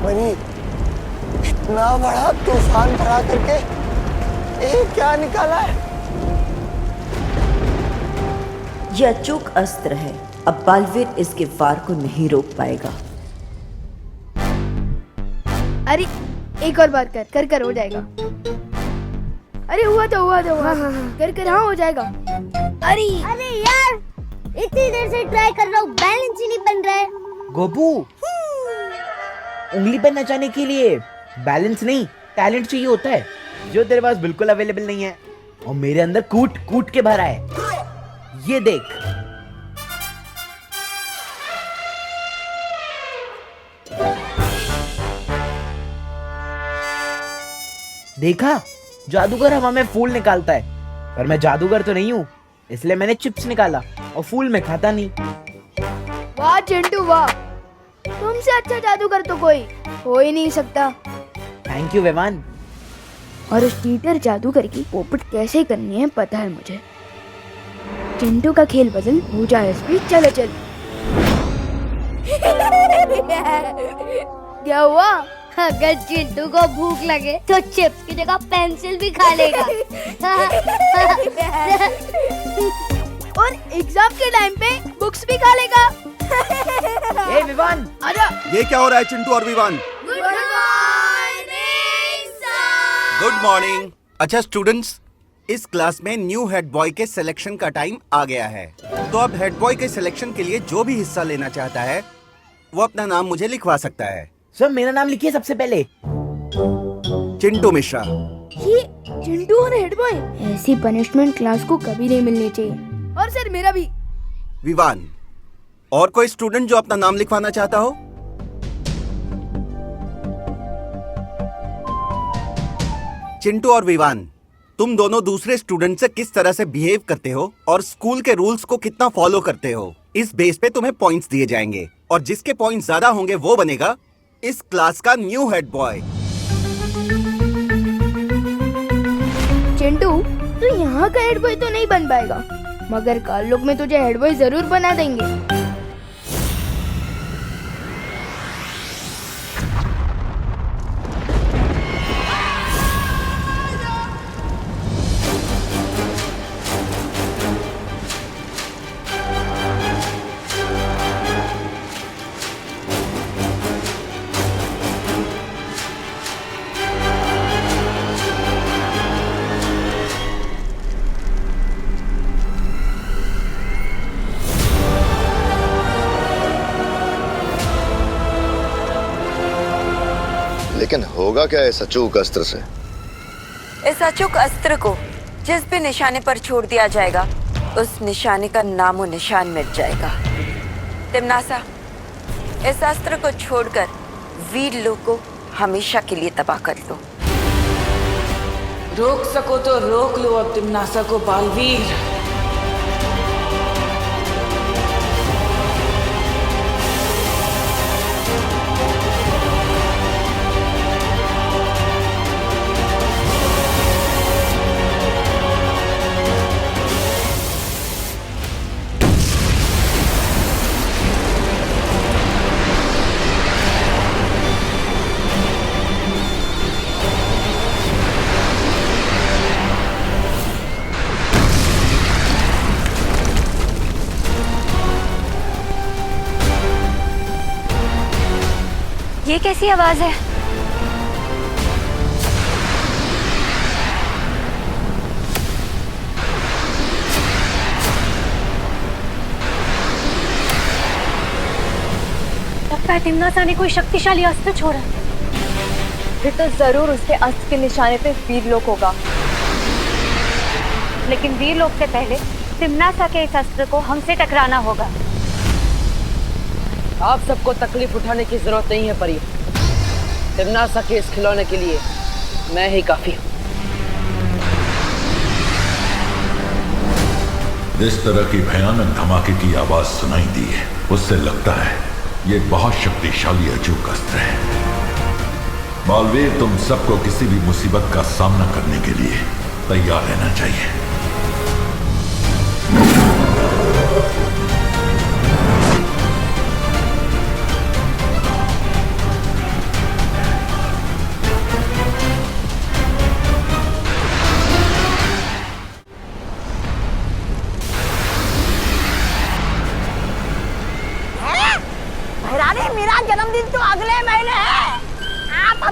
बनी, इतना बड़ा तूफान भरा करके ये क्या निकाला है? यह अचूक अस्त्र है। अब बालवीर इसके वार को नहीं रोक पाएगा। अरे एक और बार कर कर हो जाएगा। अरे हुआ तो हाँ। कर हाँ हो जाएगा। अरे यार, इतनी देर से ट्राई कर रहा हूँ, बैलेंस ही नहीं बन रहा है। गोपू, उंगली पर नचाने के लिए बैलेंस नहीं, टैलेंट चाहिए होता है, जो तेरे पास बिल्कुल अवेलेबल नहीं है। और मेरे अंदर कूट कूट के भरा है। ये देख। देखा, जादूगर हवा में फूल निकालता है, पर मैं जादूगर तो नहीं हूँ, इसलिए मैंने चिप्स निकाला और फूल में खाता नहीं। वाह चिंटू वाह, तुमसे अच्छा जादूगर तो कोई हो ही नहीं सकता। Thank you Vivaan. और उस टीटर जादूगर की पोपट कैसे करनी है पता है मुझे। चिंटू का खेल बदल हो जाए स्पीड। चलो चल। क्या हुआ? अगर चिंटू को भूख लगे तो चिप्स की जगह पेंसिल भी खा लेगा। और एग्जाम के टाइम पे बुक्स भी खा लेगा। ए विवान, आजा। ये क्या हो रहा है चिंटू और Vivaan? Good morning sir. Good morning. अच्छा स्टूडेंट्स, इस क्लास में न्यू हेड बॉय के सिलेक्शन का टाइम आ गया है। तो अब हेड बॉय के सिलेक्शन के लिए जो भी हिस्सा लेना चाहता है वो अपना नाम मुझे लिखवा सकता है। सर मेरा नाम लिखिए सबसे पहले। चिंटू मिश्रा। ये चिंटू और हेड बॉय, ऐसी पनिशमेंट क्लास को कभी नहीं मिलनी चाहिए। और सर मेरा भी। विवान। और कोई स्टूडेंट जो अपना नाम लिखवाना चाहता हो? चिंटू और विवान, तुम दोनों दूसरे स्टूडेंट से किस तरह से बिहेव करते हो और स्कूल के रूल्स को कितना फॉलो करते हो, इस बेस पे तुम्हें पॉइंट्स दिए जाएंगे, और जिसके पॉइंट्स ज्यादा होंगे वो बनेगा इस क्लास का न्यू हेड बॉय। चिंटू, तू यहाँ का हेड बॉय तो नहीं बन पाएगा, मगर कल लोग में तुझे हेड बॉय जरूर बना देंगे। लेकिन होगा क्या इस अचूक अस्त्र से? इस अचूक अस्त्र को जिस भी निशाने पर छोड़ दिया जाएगा, उस निशाने का नामो निशान मिट जाएगा। तिमनासा, इस अस्त्र को छोड़कर वीर लोग को हमेशा के लिए तबाह कर दो। रोक सको तो रोक लो अब तिमनासा को बालवीर। ये कैसी आवाज है? लगता है तिमनासा ने कोई शक्तिशाली अस्त्र छोड़ा। फिर तो जरूर उसके अस्त्र के निशाने पे वीरलोक होगा। लेकिन वीरलोक से पहले तिमनासा के इस अस्त्र को हमसे टकराना होगा। आप सबको तकलीफ उठाने की जरूरत नहीं है परी। तिमनासा के इस खिलौने के लिए मैं ही काफी हूँ। इस तरह की भयानक धमाके की आवाज सुनाई दी है, उससे लगता है ये बहुत शक्तिशाली अचूक अस्त्र है। बालवीर, तुम सबको किसी भी मुसीबत का सामना करने के लिए तैयार रहना चाहिए।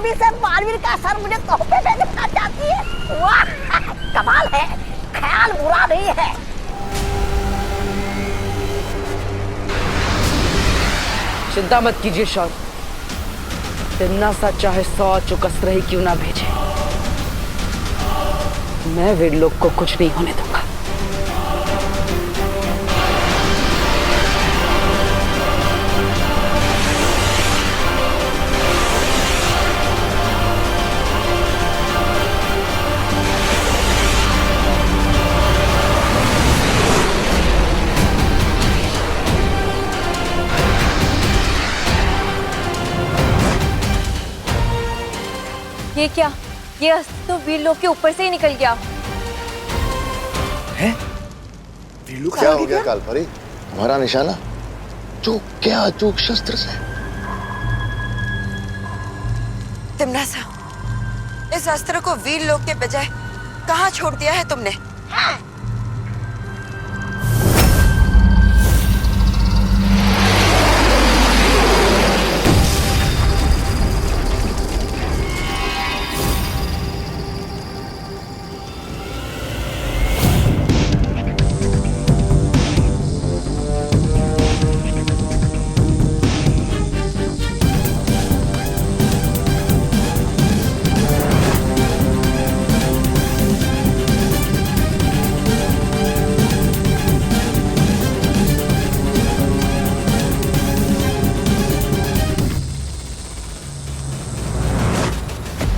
अभी से बालवीर का सर मुझे तोहफे में देना चाहती है। वाह, कमाल है, ख्याल बुरा नहीं है। चिंता मत कीजिए शौर्य, तिम्नासा चाहे 100 अचूक अस्त्र ही क्यों ना भेजे, मैं वीरलोक को कुछ नहीं होने दूंगा। ये क्या? ये अस्त्र तो वीरलोक के ऊपर से ही निकल गया। है? क्या हो गया कालपरी? हमारा निशाना चूक क्या चूक शस्त्र से? तिम्नासा, इस अस्त्र को वीरलोक के बजाय कहाँ छोड़ दिया है तुमने?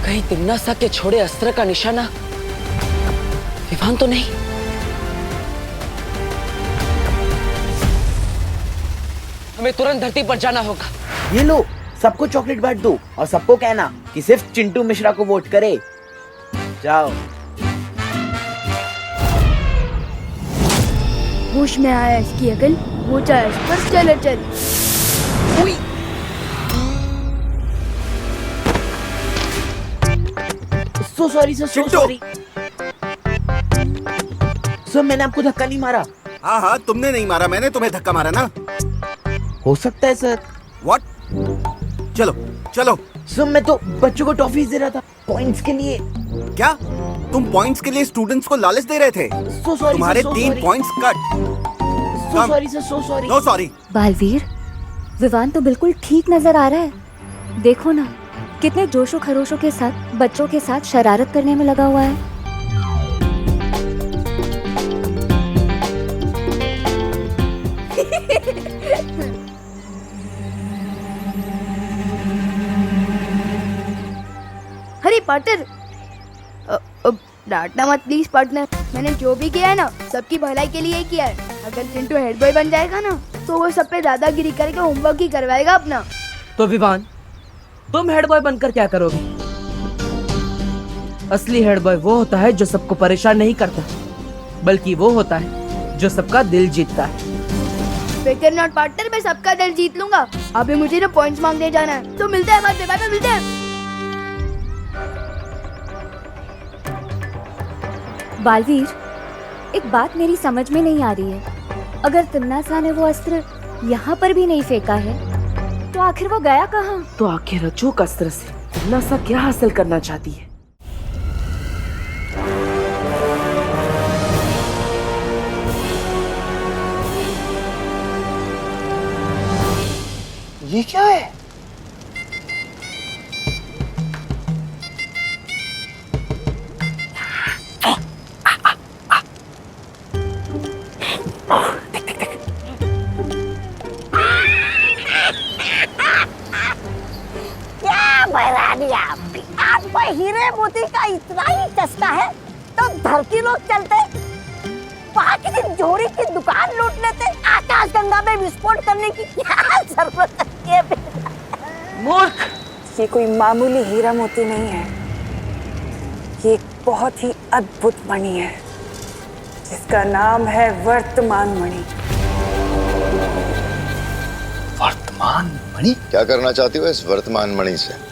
कहीं तिम्नासा के छोड़े अस्त्र का निशाना विवान तो नहीं? हमें तुरंत धरती पर जाना होगा। ये लो, सबको चॉकलेट बांट दो और सबको कहना कि सिर्फ चिंटू मिश्रा को वोट करे। जाओ। होश में आया इसकी अकल, वो चाहे इस पर चले चल। सो sorry sir, so sorry sir, मैंने आपको धक्का नहीं मारा। हाँ हाँ, तुमने नहीं मारा, मैंने तुम्हें धक्का मारा ना। हो सकता है सर। व्हाट? चलो चलो। सर मैं तो बच्चों को टॉफीज दे रहा था पॉइंट्स के लिए। क्या तुम पॉइंट्स के लिए स्टूडेंट्स को लालच दे रहे थे? सो सॉरी, तुम्हारे 3 points cut. So sorry sir, so sorry. No sorry. Balveer, Vivaan तो बिल्कुल ठीक नजर आ रहा है। देखो ना, कितने जोशो खरोशों के साथ बच्चों के साथ शरारत करने में लगा हुआ है। अरे पार्टनर, डांटना मत प्लीज पार्टनर। मैंने जो भी किया है ना, सबकी भलाई के लिए ही किया है। अगर चिंटू हेड बॉय बन जाएगा ना, तो वो सब पे दादागिरी करके होमवर्क ही करवाएगा अपना। तो विवान, तुम हेड बॉय बनकर क्या करोगे? असली हेड बॉय वो होता है जो सबको परेशान नहीं करता, बल्कि वो होता है जो सबका दिल जीतता है। फिकर नॉट पार्टनर, मैं सबका दिल जीत लूंगा। अभी मुझे ना पॉइंट्स मांगने जाना है, तो मिलते हैं बाद में, बाद में मिलते हैं। बालवीर, एक बात मेरी समझ में नहीं आ रही है। अगर तिम्नासा ने वो अस्त्र यहाँ पर भी नहीं फेंका है, तो आखिर वो गया कहाँ? तो आखिर अचूक अस्त्र से तिम्नासा क्या हासिल करना चाहती है? ये क्या है? आपको हीरे मोती का इतना ही चस्का है तो धरती लोग चलते, वहाँ किसी जोड़ी की दुकान लूट लेते, आकाश गंगा में विस्फोट करने की क्या जरूरत है? मूर्ख! ये कोई मामूली हीरा मोती नहीं है, ये एक बहुत ही अद्भुत मणि है, जिसका नाम है वर्तमान मणि। वर्तमान मणि? क्या करना चाहती हो इस वर्तमान मणि से?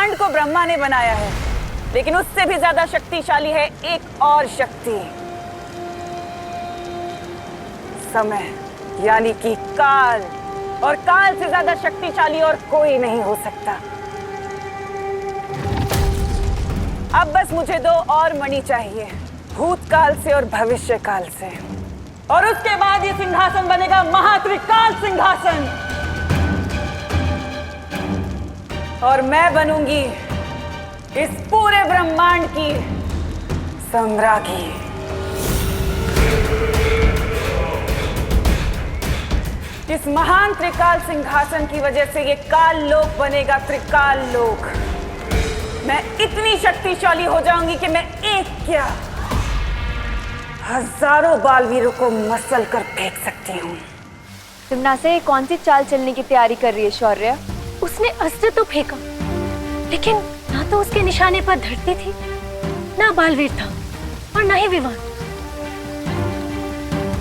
ब्रह्मांड को ब्रह्मा ने बनाया है, लेकिन उससे भी ज्यादा शक्तिशाली है एक और शक्ति, समय, यानी कि काल। और काल से ज्यादा शक्तिशाली और कोई नहीं हो सकता। अब बस मुझे 2 और मणि चाहिए, भूतकाल से और भविष्य काल से, और उसके बाद ये सिंहासन बनेगा महात्रिकाल सिंहासन, और मैं बनूंगी इस पूरे ब्रह्मांड की सम्राज्ञी। इस महान त्रिकाल सिंहासन की वजह से ये काल लोक बनेगा त्रिकाल लोक। मैं इतनी शक्तिशाली हो जाऊंगी कि मैं एक क्या हजारों बालवीरों को मसल कर फेंक सकती हूँ। तिम्नासा ये कौन सी चाल चलने की तैयारी कर रही है शौर्य? उसने अस्त्र तो फेंका, लेकिन ना तो उसके निशाने पर धरती थी, ना बालवीर था, और ना ही विवान।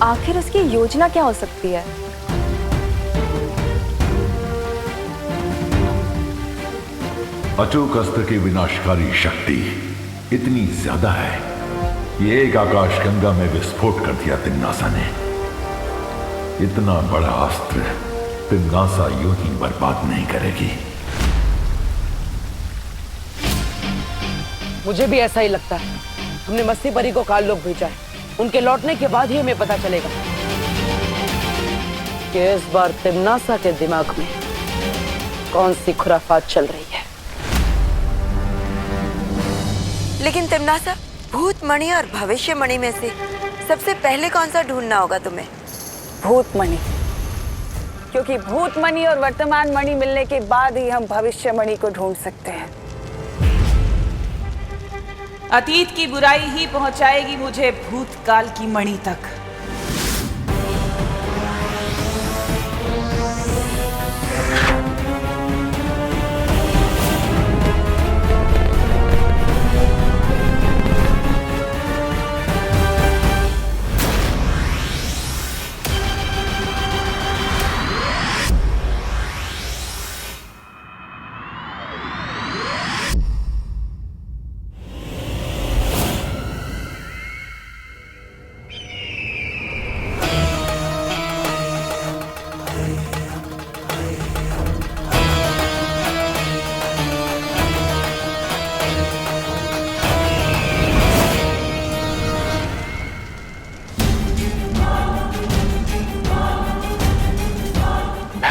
आखिर उसकी योजना क्या हो सकती है? अचूक अस्त्र की विनाशकारी शक्ति इतनी ज्यादा है, ये एक आकाश गंगा में विस्फोट कर दिया तिम्नासा ने। इतना बड़ा अस्त्र तिम्नासा यूं ही बर्बाद नहीं करेगी। मुझे भी ऐसा ही लगता है। हमने मस्ती परी को काल लोक भेजा है, उनके लौटने के बाद ही हमें पता चलेगा कि इस बार तिम्नासा के दिमाग में कौन सी खुराफात चल रही है। लेकिन तिम्नासा, भूत मणि और भविष्य मणि में से सबसे पहले कौन सा ढूंढना होगा तुम्हें? भूत मणि, क्योंकि भूत मणि और वर्तमान मणि मिलने के बाद ही हम भविष्य मणि को ढूंढ सकते हैं। अतीत की बुराई ही पहुंचाएगी मुझे भूतकाल की मणि तक।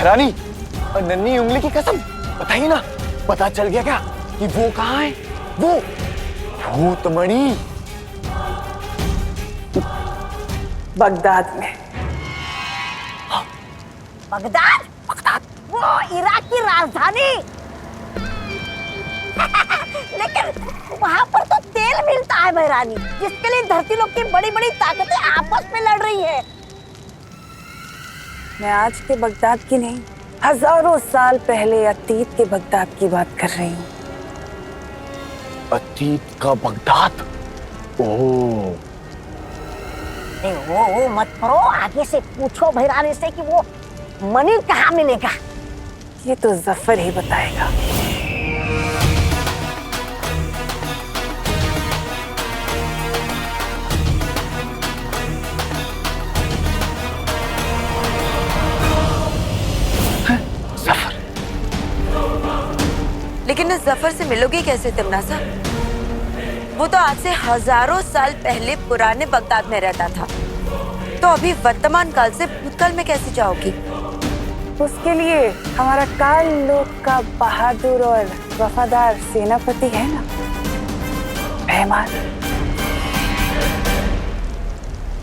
रानी और नन्ही उंगली की कसम, बताइए ना, पता चल गया क्या कि वो कहाँ है? वो भूतमणि बगदाद में। बगदाद? बगदाद वो इराक की राजधानी। लेकिन वहाँ पर तो तेल मिलता है महारानी, जिसके लिए धरती लोक की बड़ी बड़ी ताकतें आपस में लड़ रही है। मैं आज के बगदाद की नहीं, हजारों साल पहले अतीत के बगदाद की बात कर रही हूँ। अतीत का बगदाद? ओह, वो मत करो, आगे से पूछो भैरानी से कि वो मणि कहाँ मिलेगा। ये तो जफर ही बताएगा। लेकिन इस जफर से मिलोगे कैसे तिम्नासा? वो तो आज से हजारों साल पहले पुराने बगदाद में रहता था, तो अभी वर्तमान काल से भूतकाल में कैसे जाओगी? उसके लिए हमारा काल लोक का बहादुर और वफादार सेनापति है ना, रहमान।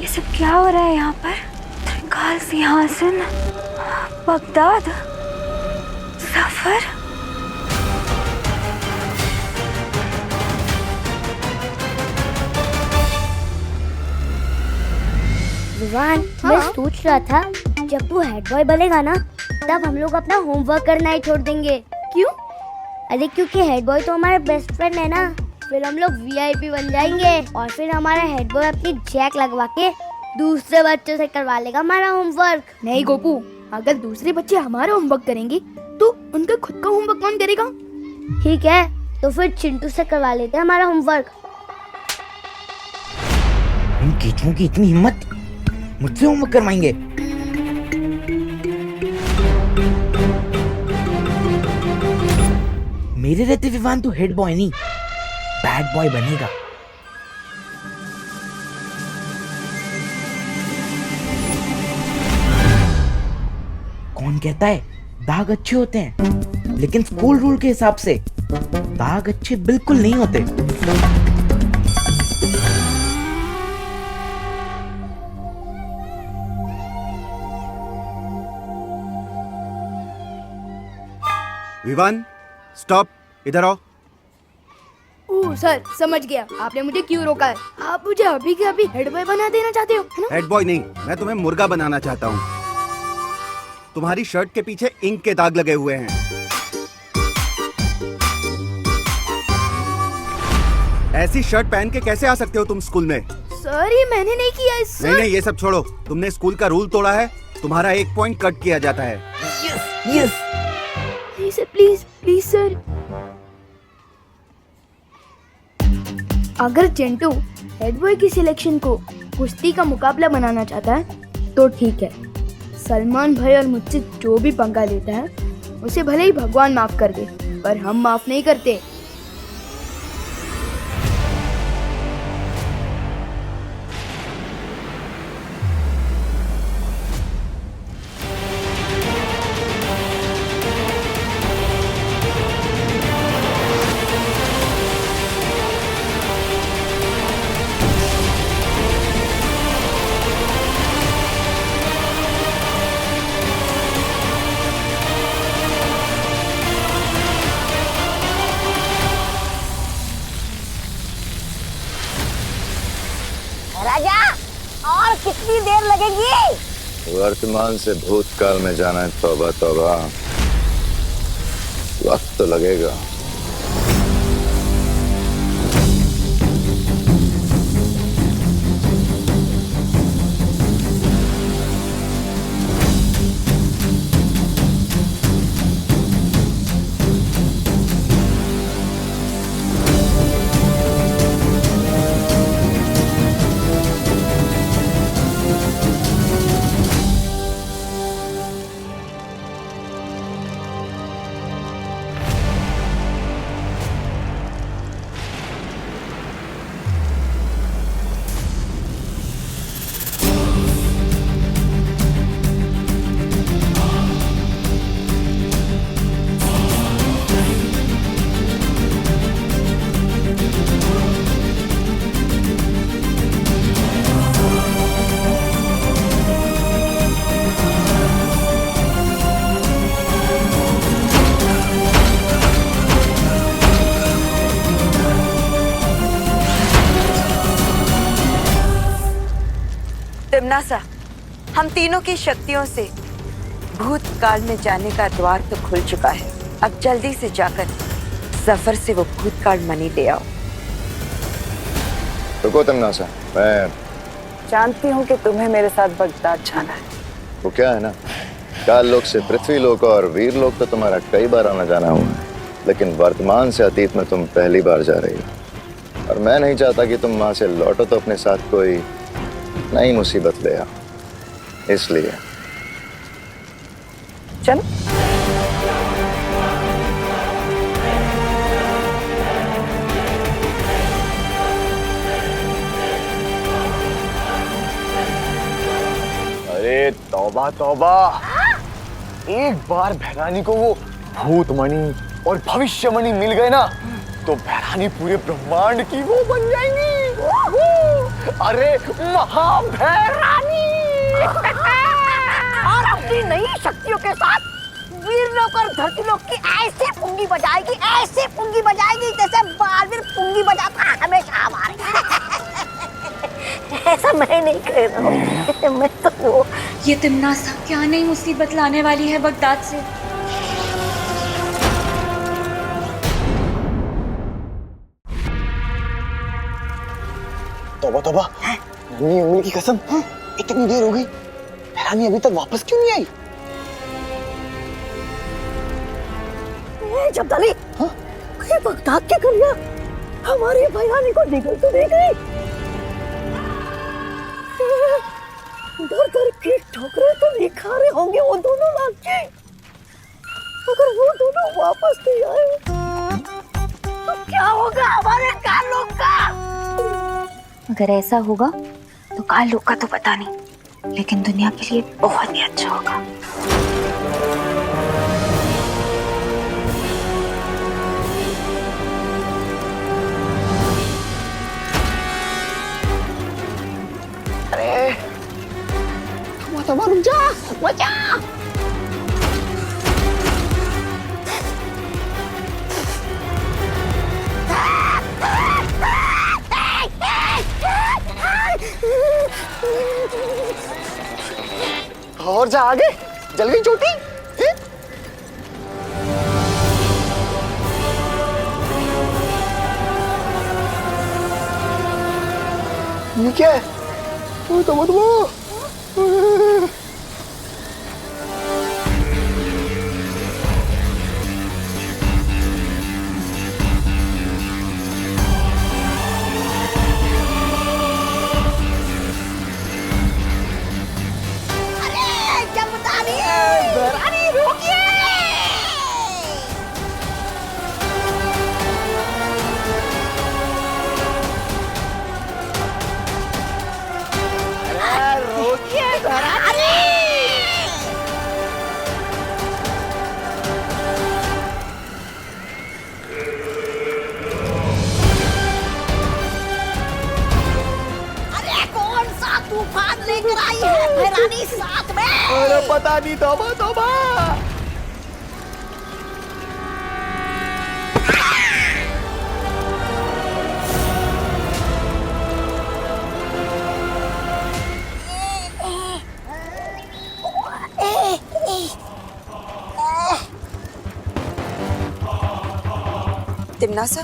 ये सब क्या हो रहा है यहाँ पर? त्रिकाल सिंहासन, बगदाद, जफर। विवान, मैं सोच रहा था जब तू हेड बॉय बनेगा ना, तब हम लोग अपना होमवर्क करना ही छोड़ देंगे। क्यों? अरे क्योंकि हेड बॉय तो हमारा बेस्ट फ्रेंड है ना, फिर हम लोग वीआईपी बन जाएंगे और फिर हमारा हेड बॉय अपनी जैक लगवा के दूसरे बच्चों से करवा लेगा हमारा होमवर्क। नहीं गोपू, अगर दूसरे बच्चे हमारा होमवर्क करेंगे तो उनका खुद का होमवर्क कौन करेगा? ठीक है, तो फिर चिंटू से करवा लेते हैं हमारा होमवर्क। इन कीचुओं की इतनी हिम्मत, मुझसे होमवर्क करवाएंगे। मेरे रहते विवान तो हेड बॉय नहीं, बैड बॉय बनेगा। कौन कहता है दाग अच्छे होते हैं, लेकिन स्कूल रूल के हिसाब से दाग अच्छे बिल्कुल नहीं होते। विवान, स्टॉप, इधर आओ। ओह सर, समझ गया आपने मुझे क्यों रोका है। आप मुझे अभी के अभी हेड बॉय बना देना चाहते हो, है ना? हेड बॉय नहीं, मैं तुम्हें मुर्गा बनाना चाहता हूँ। तुम्हारी शर्ट के पीछे इंक के दाग लगे हुए हैं। ऐसी शर्ट पहन के कैसे आ सकते हो तुम स्कूल में? सर ये मैंने नहीं किया है सर। नहीं, ये सब छोड़ो। तुमने स्कूल का रूल तोड़ा है, तुम्हारा 1 पॉइंट कट किया जाता है। Yes sir, please please sir. अगर चिंटू हेड बॉय की सिलेक्शन को कुश्ती का मुकाबला बनाना चाहता है तो ठीक है। सलमान भाई और मुझसे जो भी पंगा लेता है उसे भले ही भगवान माफ कर दे, पर हम माफ नहीं करते। राजा, और कितनी देर लगेगी? वर्तमान से भूतकाल में जाना है, तौबा तौबा, वक्त तो लगेगा। तिम्नासा, हम तीनों की शक्तियों से भूतकाल में जाने का द्वार तो खुल चुका है। अब जल्दी से जाकर सफर से वो भूतकाल मनी ले आओ। रुको तिम्नासा, मैं जानती हूँ कि तुम्हें मेरे साथ बगदाद जाना है। वो क्या है ना, काल लोक से पृथ्वी लोक और वीर लोक तो तुम्हारा कई बार आना जाना हुआ है, लेकिन वर्तमान से अतीत में तुम पहली बार जा रही हो, और मैं नहीं चाहता कि तुम वहां से लौटो तो अपने साथ कोई नई मुसीबत ले आओ, इसलिए चल। अरे तौबा तौबा, एक बार भैरानी को वो भूतमणि और भविष्यमणि मिल गए ना, तो भैरानी पूरे ब्रह्मांड की वो बन जाएंगी। अरे महाभैरानी। और अपनी नई शक्तियों के साथ वीर लोक और धरती लोक की ऐसे पुंगी बजाएगी जैसे बालवीर पुंगी बजाता हमेशा हमारे। ऐसा मैं नहीं कह रहा हूँ, मैं तो वो। ये तिम्नासा क्या नई मुसीबत लाने वाली है बगदाद से। तौबा तौबा, नन्ही उंगली की कसम, इतनी देर हो गई, भैरानी अभी तक वापस क्यों नहीं आई? जब्दाली, ये बगदाद की कन्या हमारी भैरानी को निकल तो नहीं गई? दर दर की ठोकरें तो नहीं खा रहे होंगे वो दोनों लड़के। अगर वो दोनों वापस नहीं आए तो क्या होगा हमारे कालों का? अगर ऐसा होगा तो काल लोग का तो पता नहीं, लेकिन दुनिया के लिए बहुत ही अच्छा होगा। अरे रुक जा, बचा। और जा आगे, जल गई चोटी। ये क्या है? तो लेकर आई है भैरानी साथ में? अरे पता नहीं, तौबा तौबा। तिमनासा,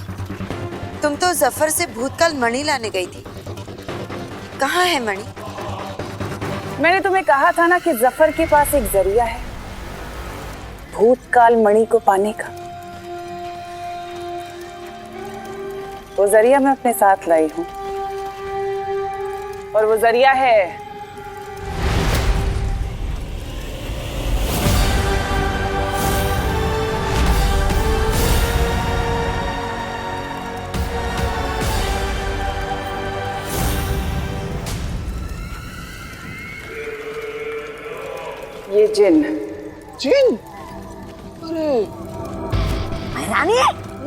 तुम तो जफर से भूतकाल मणि लाने गई थी, कहाँ है मणि? मैंने तुम्हें कहा था ना कि जफर के पास एक जरिया है भूतकाल मणि को पाने का। वो जरिया मैं अपने साथ लाई हूं, और वो जरिया है ये जिन। जिन? अरे भैरानी,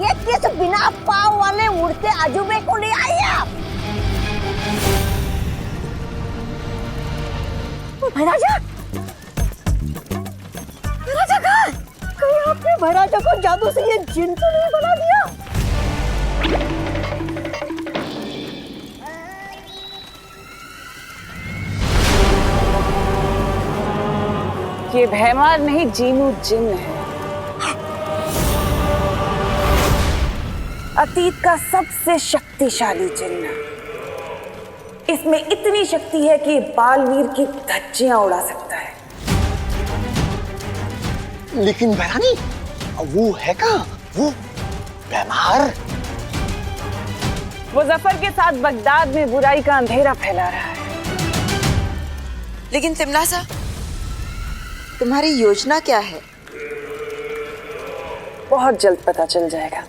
ये किस बिना पाँव वाले उड़ते अजूबे को ले आई आप? भैराजा, भैराजा कहाँ? कहीं आपने भैराजा को जादू से ये जिन तो नहीं बना दिया? ये भैमार नहीं, जीनू जिन है। अतीत का सबसे शक्तिशाली जिन्न। इसमें इतनी शक्ति है कि बालवीर की धज्जियां उड़ा सकता है। लेकिन भैरानी, वो है कहाँ? वो भैमार? वो जफर के साथ बगदाद में बुराई का अंधेरा फैला रहा है। लेकिन तिमनासा, तुम्हारी योजना क्या है? बहुत जल्द पता चल जाएगा,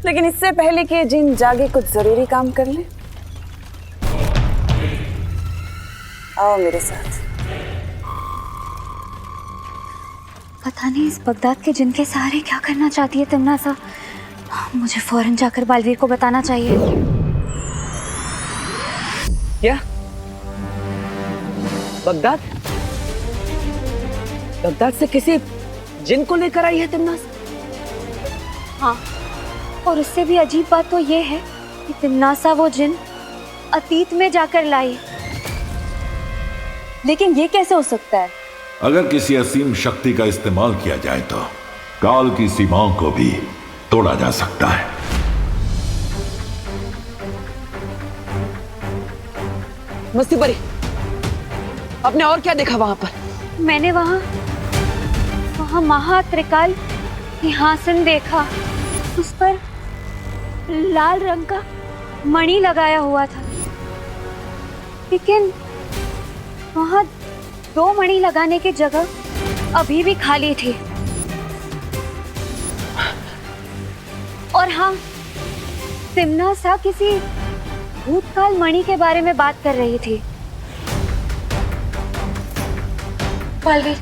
लेकिन इससे पहले कि जिन जागे कुछ जरूरी काम कर ले। आओ मेरे साथ। पता नहीं इस बगदाद के जिन के सहारे क्या करना चाहती है तिमनासा। मुझे फौरन जाकर बालवीर को बताना चाहिए। क्या? बगदाद? बगदाद से किसी जिन को लेकर आई है तिमनासा? हाँ, और उससे भी अजीब बात तो ये है कि तिमनासा वो जिन अतीत में जाकर लाई। लेकिन ये कैसे हो सकता है? अगर किसी असीम शक्ति का इस्तेमाल किया जाए तो काल की सीमाओं को भी तोड़ा जा सकता है। मस्ती परी, आपने और क्या देखा वहां पर? मैंने वहां महात्रिकाल सिंहासन देखा। उस पर लाल रंग का मणि लगाया हुआ था, लेकिन वहां 2 मणि लगाने की जगह अभी भी खाली थी। और हाँ, तिम्नासा किसी भूतकाल मणि के बारे में बात कर रही थी। बालवीर,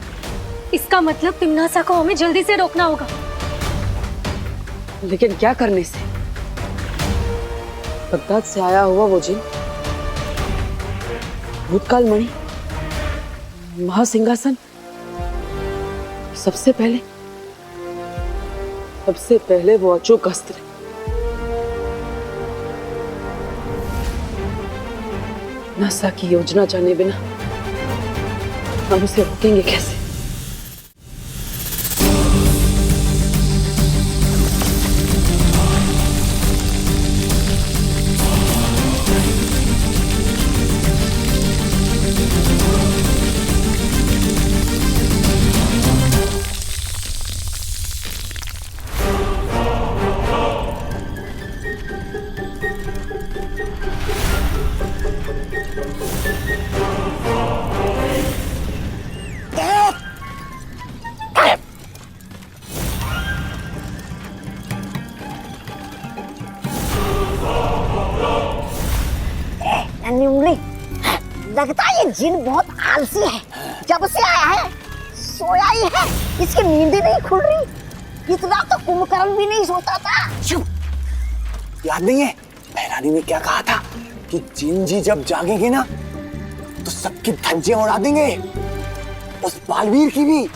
इसका मतलब तिम्नासा को हमें जल्दी से रोकना होगा। लेकिन क्या करने से? बगदाद से आया हुआ वो जिन, भूतकाल मणि, महासिंहासन, सबसे पहले वो अचूक अस्त्र। नासा की योजना जाने बिना हम उसे रोकेंगे कैसे? लगता है ये जिन बहुत आलसी है। जब से आया है सोया ही है, इसकी नींद ही नहीं खुल रही। इतना तो कुंभकर्ण भी नहीं सोता था। चुप, याद नहीं है भैरानी ने क्या कहा था कि जिन जी जब जागेंगे ना तो सबकी धज्जियां उड़ा देंगे, उस बालवीर की भी।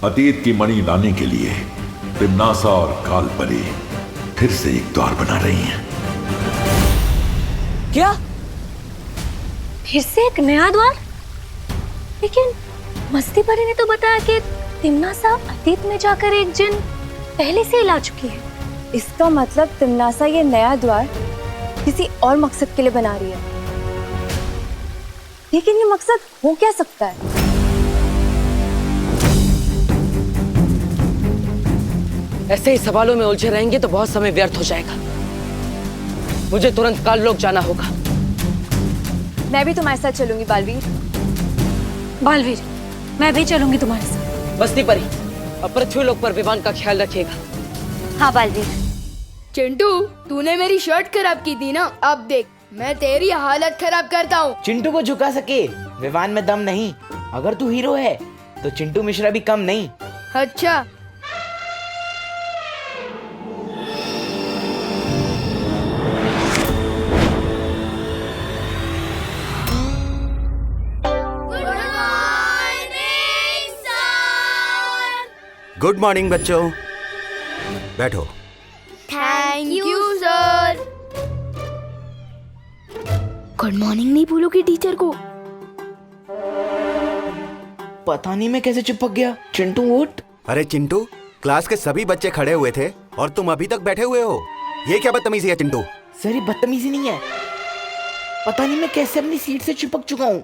अतीत की मणि लाने के लिए तिम्नासा और कालपरी फिर से एक द्वार बना रही हैं। क्या? फिर से एक नया द्वार? लेकिन मस्ती परी ने तो बताया कि तिम्नासा अतीत में जाकर एक जिन पहले से ही ला चुकी है। इसका मतलब तिम्नासा ये नया द्वार किसी और मकसद के लिए बना रही है। लेकिन ये मकसद हो क्या सकता है? ऐसे ही सवालों में उलझे रहेंगे तो बहुत समय व्यर्थ हो जाएगा। मुझे तुरंत काल लोक जाना होगा। मैं भी तुम्हारे साथ चलूंगी बालवीर। बालवीर, मैं भी चलूंगी तुम्हारे साथ। बस्ती परी, अब पृथ्वी लोक पर विमान का ख्याल रखिएगा। हाँ बालवीर। चिंटू, तूने मेरी शर्ट खराब की थी ना, अब देख मैं तेरी हालत खराब करता हूँ। चिंटू को झुका सके विमान में दम नहीं। अगर तू हीरो है तो चिंटू मिश्रा भी कम नहीं। अच्छा, गुड मॉर्निंग बच्चों, बैठो। Thank you sir. Good morning नहीं बोलोगे टीचर को? पता नहीं मैं कैसे चिपक गया। चिंटू उठ। अरे चिंटू, क्लास के सभी बच्चे खड़े हुए थे और तुम अभी तक बैठे हुए हो। ये क्या बदतमीजी है चिंटू? सर ये बदतमीजी नहीं है, पता नहीं मैं कैसे अपनी सीट से चिपक चुका हूँ।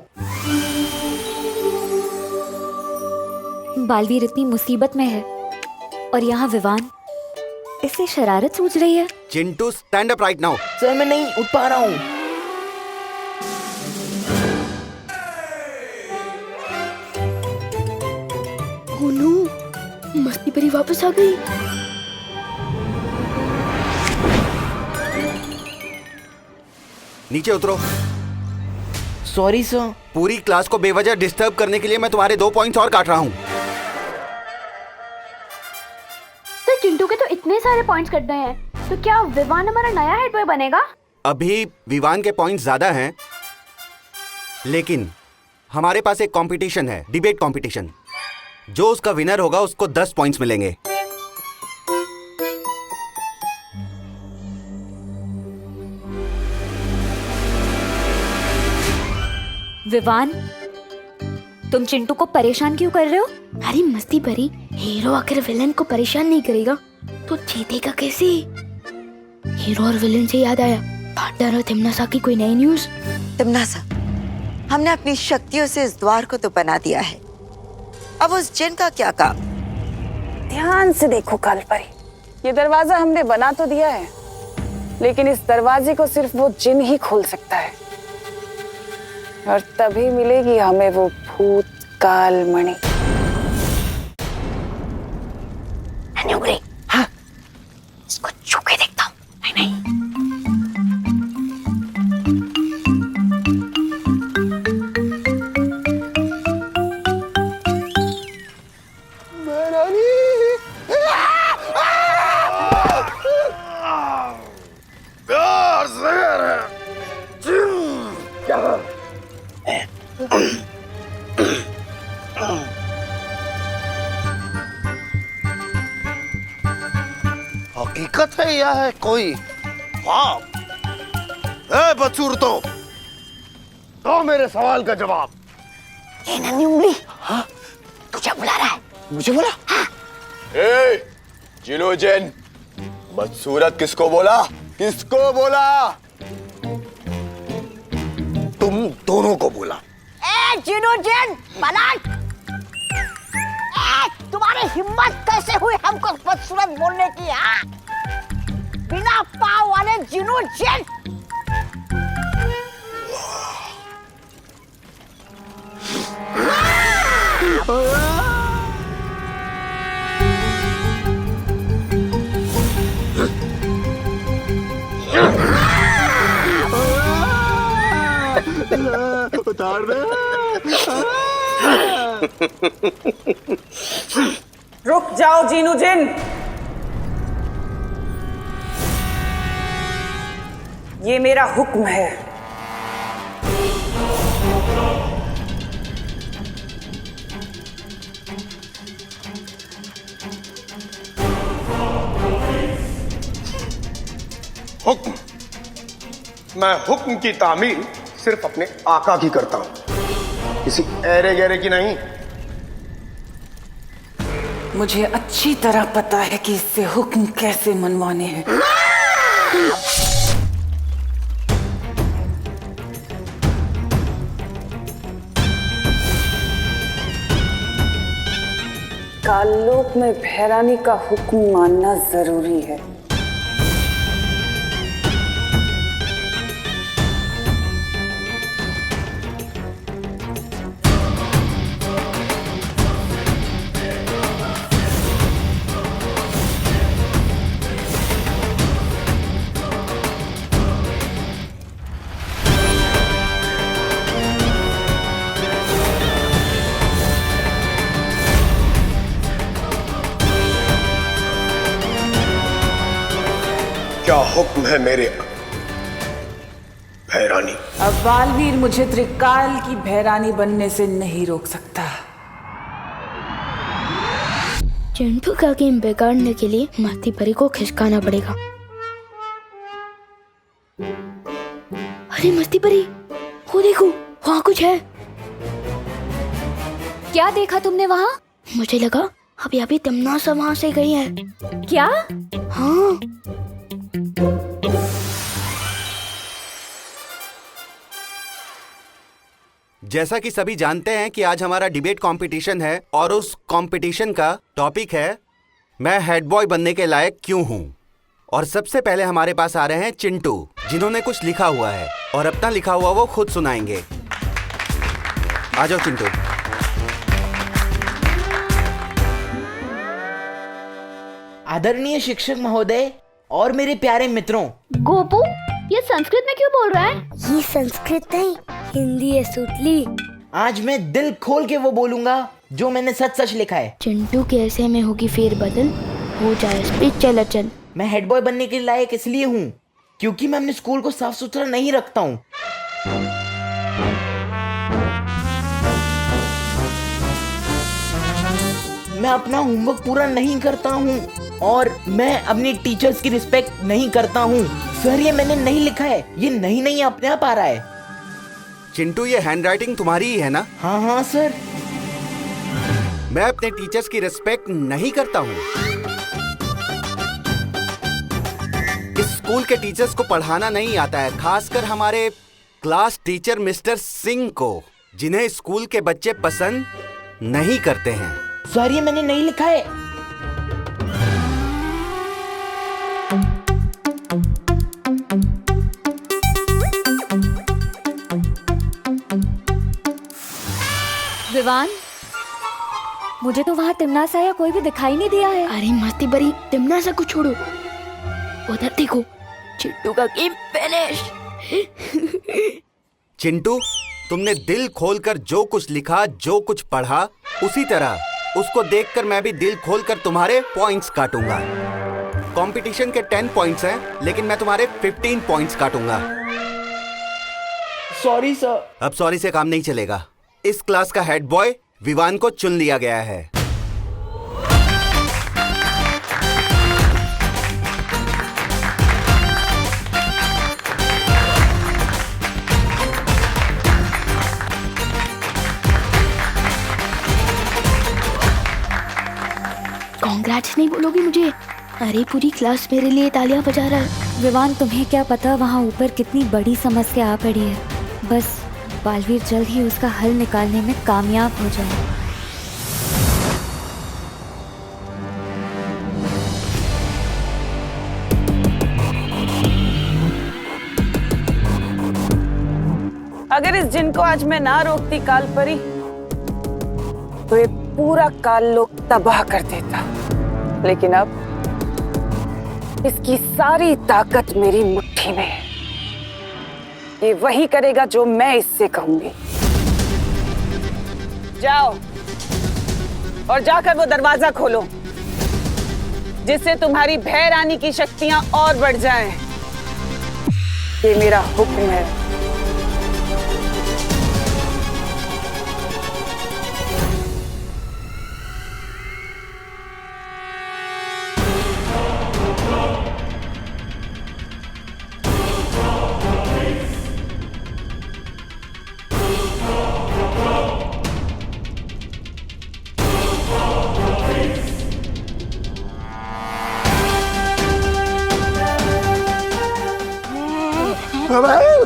बालवीर इतनी मुसीबत में है और यहाँ विवान इससे शरारत सूझ रही है। Chintu stand up right now. Sir मैं नहीं उठ पा रहा हूँ। ओह नो, मस्ती परी वापस आ गई। नीचे उतरो। Sorry sir. पूरी क्लास को बेवजह डिस्टर्ब करने के लिए मैं तुम्हारे 2 पॉइंट्स और काट रहा हूँ। तो चिंटू के तो इतने सारे पॉइंट्स कट गए हैं, तो क्या विवान हमारा नया हेड बॉय बनेगा? अभी विवान के पॉइंट्स ज्यादा हैं, लेकिन हमारे पास एक कंपटीशन है, डिबेट कंपटीशन। जो उसका विनर होगा उसको 10 पॉइंट्स मिलेंगे। विवान, तुम चिंटू को परेशान क्यों कर रहे हो? अरे मस्ती भरी, हीरो आकर विलन को परेशान नहीं करेगा तो जीतेगा कैसे? हीरो और विलन से याद आया, पार्टनर और तिमनासा की कोई नई न्यूज? तिमनासा, हमने अपनी शक्तियों से इस द्वार को तो बना दिया है, अब उस जिन का क्या काम? ध्यान से देखो कालपरी, ये दरवाजा हमने बना तो दिया है, लेकिन इस दरवाजे को सिर्फ वो जिन ही खोल सकता है, और तभी मिलेगी हमें वो भूत काल मणि। हाँ, इसको छू के देखता हूँ। नहीं हकीकत है या है कोई ख्वाब? बदसूरतो, दो मेरे सवाल का जवाब। ये नन्ही उंगली, हाँ? तुझे बुला रहा है। मुझे बोला? हाँ। ए, जिनो जिन, बदसूरत किसको बोला? किसको बोला? तुम दोनों को बोला। ए जिनो जिन, पलट! तुम्हारी हिम्मत कैसे हुई हमको बदसूरत बोलने की? हाँ? बिना पाँव वाले जिनो जिन! उतार दे। रुक जाओ जीनू जिन, ये मेरा हुक्म है। हुक्म? मैं हुक्म की तामील सिर्फ अपने आका की करता हूं, किसी ऐरे गहरे की नहीं। मुझे अच्छी तरह पता है कि इससे हुक्म कैसे मनवाने हैं। काललोक में भैरानी का हुक्म मानना जरूरी है। क्या हुक्म है मेरे भैरानी? अब बालवीर मुझे त्रिकाल की भैरानी बनने से नहीं रोक सकता। चिंटू का गेम बिगाड़ने के लिए मस्ती परी को खिसकाना पड़ेगा। अरे मस्ती परी, वो देखो, वहाँ कुछ है। क्या देखा तुमने वहाँ? मुझे लगा अभी अभी तिमनासा वहाँ से गई है। क्या? हाँ। जैसा कि सभी जानते हैं कि आज हमारा डिबेट कंपटीशन है और उस कंपटीशन का टॉपिक है मैं हेड बॉय बनने के लायक क्यों हूं। और सबसे पहले हमारे पास आ रहे हैं चिंटू, जिन्होंने कुछ लिखा हुआ है और अपना लिखा हुआ वो खुद सुनाएंगे। आ जाओ चिंटू। आदरणीय शिक्षक महोदय और मेरे प्यारे मित्रों। गोपू, ये संस्कृत में क्यों बोल रहा है? ये संस्कृत नहीं, हिंदी है सुतली। आज मैं दिल खोल के वो बोलूंगा जो मैंने सच सच लिखा है। चिंटू के ऐसे में होगी फेरबदल, हो जाए स्पीच चल। मैं हेड बॉय बनने के लायक इसलिए हूँ क्योंकि मैं अपने स्कूल को साफ सुथरा नहीं रखता हूँ। मैं अपना होमवर्क पूरा नहीं करता हूँ और मैं अपनी टीचर्स की रिस्पेक्ट नहीं करता हूँ। सर ये मैंने नहीं लिखा है, ये नहीं अपने आप आ रहा है। चिंटू, ये हैंडराइटिंग तुम्हारी ही है ना? हाँ सर। मैं अपने टीचर्स की रिस्पेक्ट नहीं करता हूँ। इस स्कूल के टीचर्स को पढ़ाना नहीं आता है, खासकर हमारे क्लास टीचर मिस्टर सिंह को, जिन्हें स्कूल के बच्चे पसंद नहीं करते हैं। सॉरी, मैंने नहीं लिखा है। विवान, मुझे तो वहाँ तिमनासा या कोई भी दिखाई नहीं दिया है। अरे मस्ती बड़ी, तिमनासा को छोड़ो, उधर देखो, चिट्टू का गेम फिनिश। चिंटू, तुमने दिल खोलकर जो कुछ लिखा, जो कुछ पढ़ा, उसी तरह उसको देखकर मैं भी दिल खोलकर तुम्हारे पॉइंट्स काटूंगा। कंपटीशन के 10 पॉइंट्स हैं, लेकिन मैं तुम्हारे 15 पॉइंट्स काटूंगा। Sorry sir. अब सॉरी से काम नहीं चलेगा। इस क्लास का हेड बॉय विवान को चुन लिया गया है। कांग्रेट्स नहीं बोलोगी मुझे? अरे पूरी क्लास मेरे लिए तालियां बजा रहा है। विवान, तुम्हें क्या पता वहाँ ऊपर कितनी बड़ी समस्या आ पड़ी है। बस बालवीर जल्द ही उसका हल निकालने में कामयाब हो जाए। अगर इस जिन को आज मैं ना रोकती काल परी, तो ये पूरा काल लोक तबाह कर देता। लेकिन अब इसकी सारी ताकत मेरी मुट्ठी में है। ये वही करेगा जो मैं इससे कहूंगी। जाओ और जाकर वो दरवाजा खोलो, जिससे तुम्हारी भय रानी की शक्तियां और बढ़ जाएं। ये मेरा हुक्म है।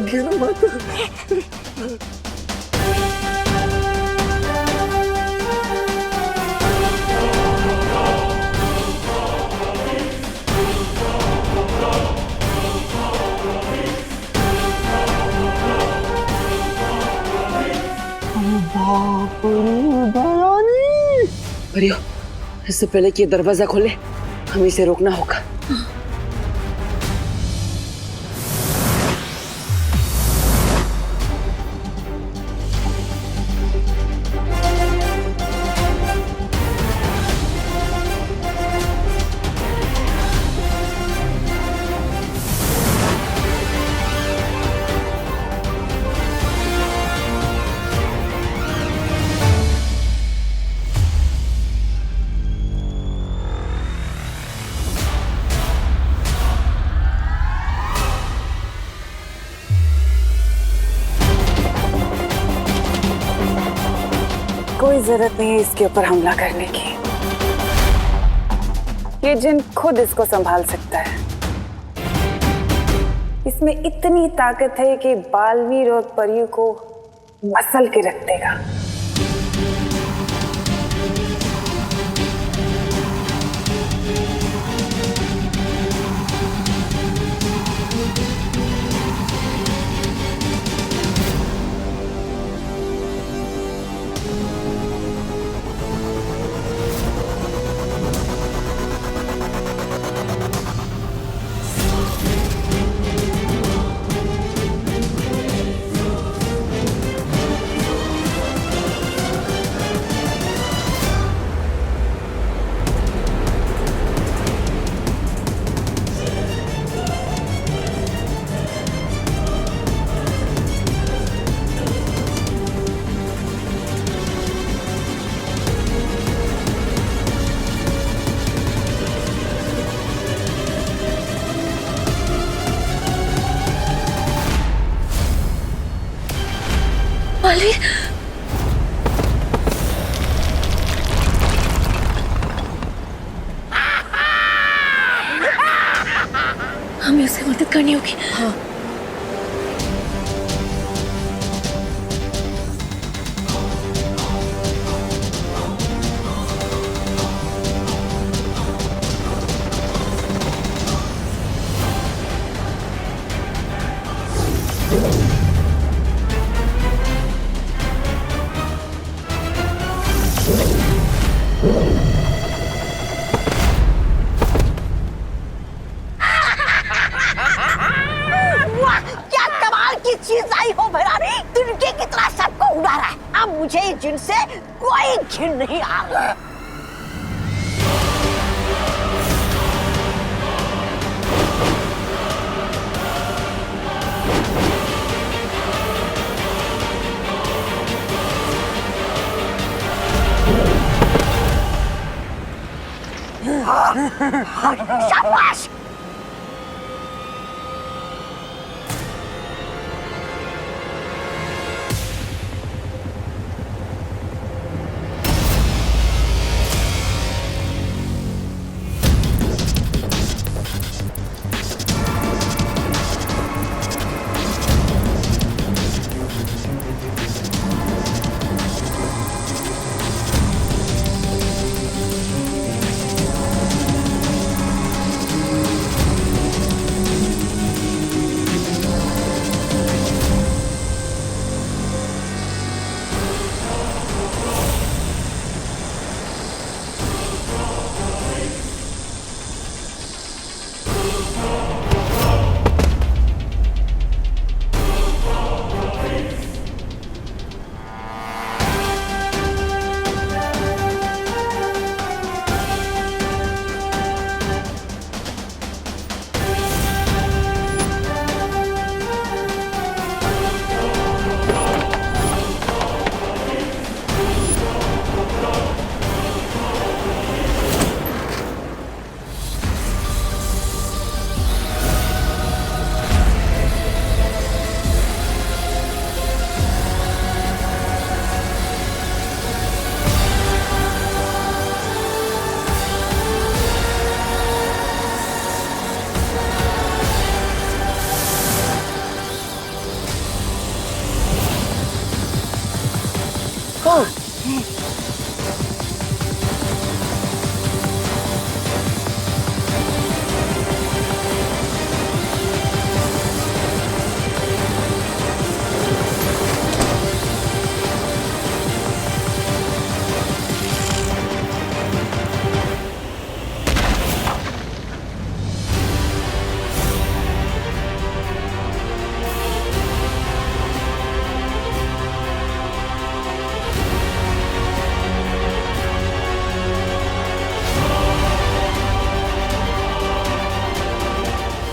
गिर मत। परियो, इससे पहले कि ये दरवाजा खोले, हमें इसे रोकना होगा। कोई जरूरत नहीं है इसके ऊपर हमला करने की। ये जिन खुद इसको संभाल सकता है। इसमें इतनी ताकत है कि बालवीर और परियों को मसल के रख देगा। हमें उसे मदद करनी होगी। हाँ। क्या कमाल की चीज आई हो भैरानी, तिनके की तरह सबको उड़ा रहा है। अब मुझे जिनसे कोई घिन नहीं आ रहा। शाबाश।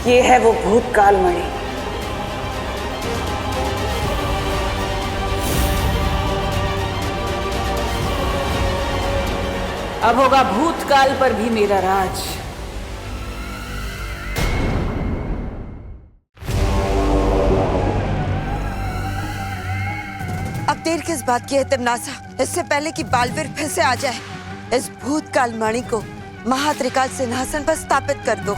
ये है वो भूतकाल मणि। अब होगा भूतकाल पर भी मेरा राज। अब देर किस बात की है तिमनासा? इससे पहले कि बालवीर फिर से आ जाए, इस भूतकाल मणि को महात्रिकाल सिंहासन पर स्थापित कर दो।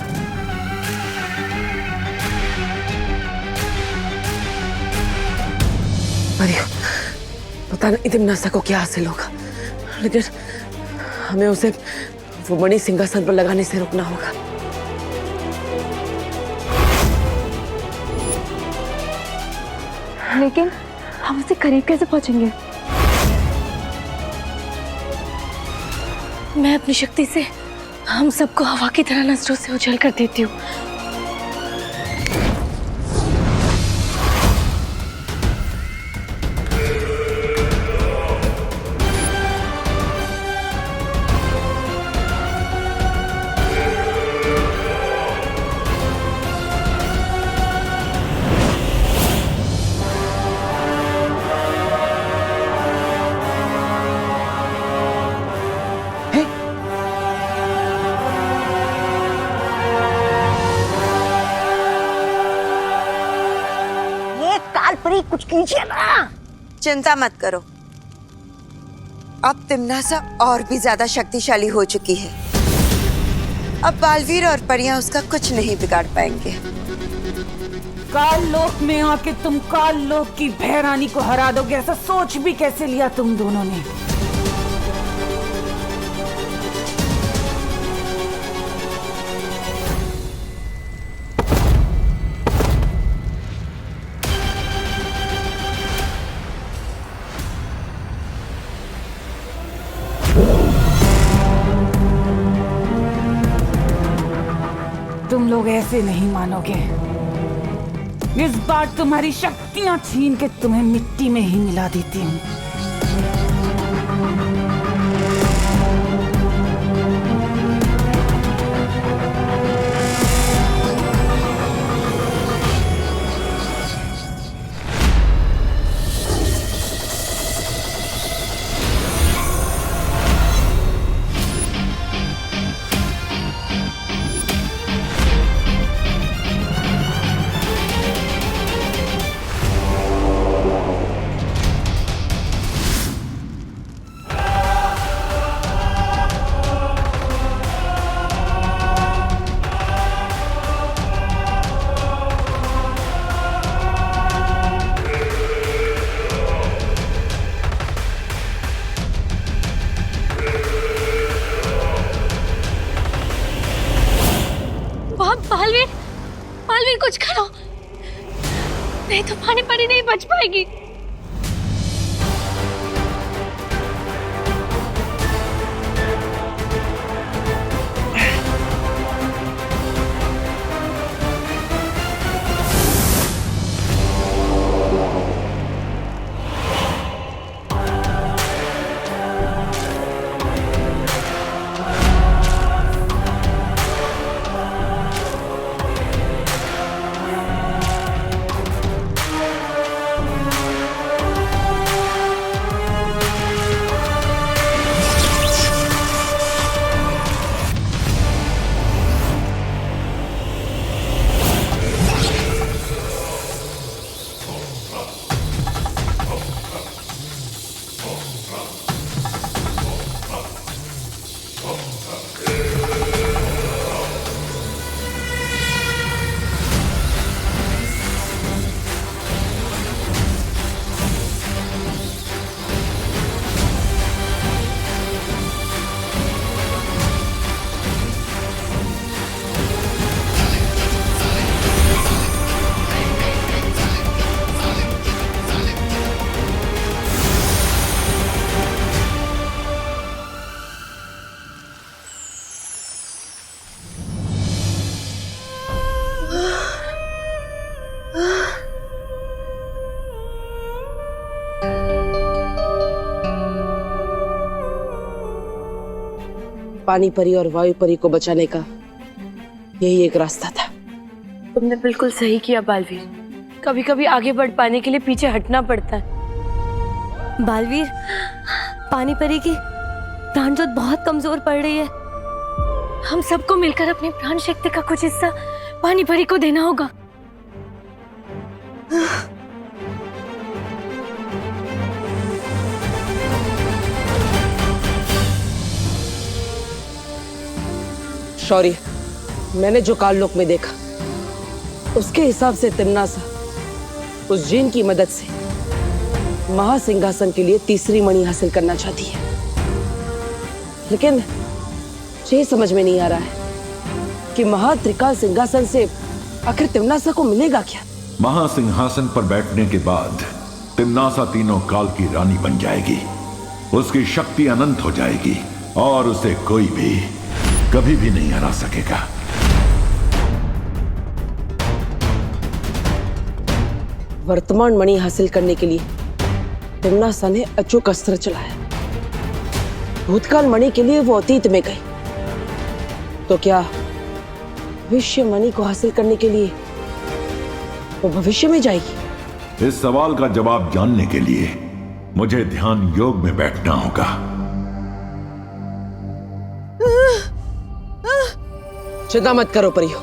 पता नहीं तिमनासा को क्या हासिल होगा, लेकिन हमें उसे वो मणि सिंहासन पर लगाने से रोकना होगा। लेकिन हम उससे करीब कैसे पहुंचेंगे? मैं अपनी शक्ति से हम सबको हवा की तरह नजरों से उछल कर देती हूँ। कुछ कीजिए ना। चिंता मत करो, अब तिमनासा और भी ज्यादा शक्तिशाली हो चुकी है। अब बालवीर और परियां उसका कुछ नहीं बिगाड़ पाएंगे। काल लोक में आके तुम काल लोक की भैरानी को हरा दोगे, ऐसा सोच भी कैसे लिया तुम दोनों ने? तुम लोग ऐसे नहीं मानोगे। इस बार तुम्हारी शक्तियां छीन के तुम्हें मिट्टी में ही मिला देती हूँ। बालवीर, बालवीर कुछ करो, नहीं तो पानी परी नहीं बच पाएगी। पानी परी और वायु परी को बचाने का यही एक रास्ता था। तुमने बिल्कुल सही किया बालवीर। कभी कभी आगे बढ़ पाने के लिए पीछे हटना पड़ता है। बालवीर, पानी परी की प्राण ज्योत बहुत कमजोर पड़ रही है। हम सबको मिलकर अपनी प्राण शक्ति का कुछ हिस्सा पानी परी को देना होगा। शौर्य, मैंने जो काल लोक में देखा उसके हिसाब से तिम्नासा उस जिन की मदद से महासिंहासन के लिए तीसरी मणि हासिल करना चाहती है, लेकिन ये समझ में नहीं आ रहा है कि महात्रिकाल सिंहासन से आखिर तिम्नासा को मिलेगा क्या। महासिंहासन पर बैठने के बाद तिम्नासा तीनों काल की रानी बन जाएगी। उसकी शक्ति अनंत हो जाएगी और उसे कोई भी कभी भी नहीं हरा सकेगा। वर्तमान मणि हासिल करने के लिए तिम्नासा ने अचूक अस्त्र चलाया। भूतकाल मणि के लिए वो अतीत में गई, तो क्या भविष्य मणि को हासिल करने के लिए वो भविष्य में जाएगी? इस सवाल का जवाब जानने के लिए मुझे ध्यान योग में बैठना होगा। चिंता मत करो परियो,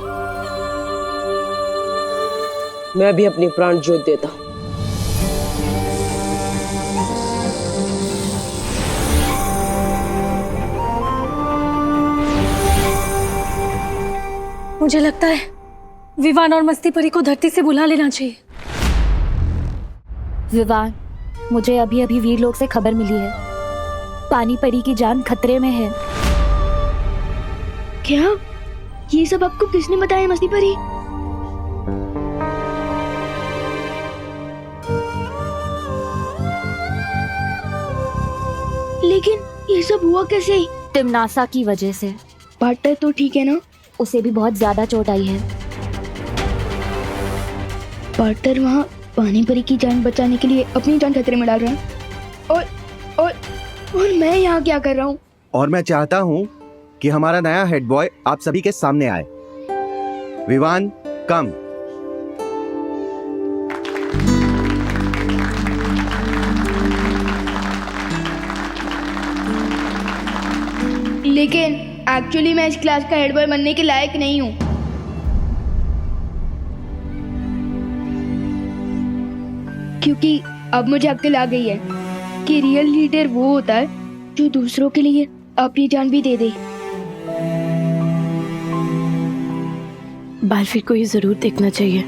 मैं भी अपनी प्राण ज्योत देता हूं। मुझे लगता है विवान और मस्ती परी को धरती से बुला लेना चाहिए। विवान, मुझे अभी अभी वीर लोग से खबर मिली है, पानी परी की जान खतरे में है। क्या? ये सब आपको किसने बताया मस्ती परी? लेकिन ये सब हुआ कैसे? तिमनासा की वजह से। पार्टनर तो ठीक है ना? उसे भी बहुत ज्यादा चोट आई है। पार्टनर वहाँ पानी परी की जान बचाने के लिए अपनी जान खतरे में डाल रहा है और मैं यहाँ क्या कर रहा हूँ? और मैं चाहता हूँ कि हमारा नया हेड बॉय आप सभी के सामने आए। विवान, कम। लेकिन एक्चुअली मैं इस क्लास का हेड बॉय बनने के लायक नहीं हूँ। क्योंकि अब मुझे अक्ल आ गई है कि रियल लीडर वो होता है जो दूसरों के लिए अपनी जान भी दे दे। बालवीर को ये जरूर देखना चाहिए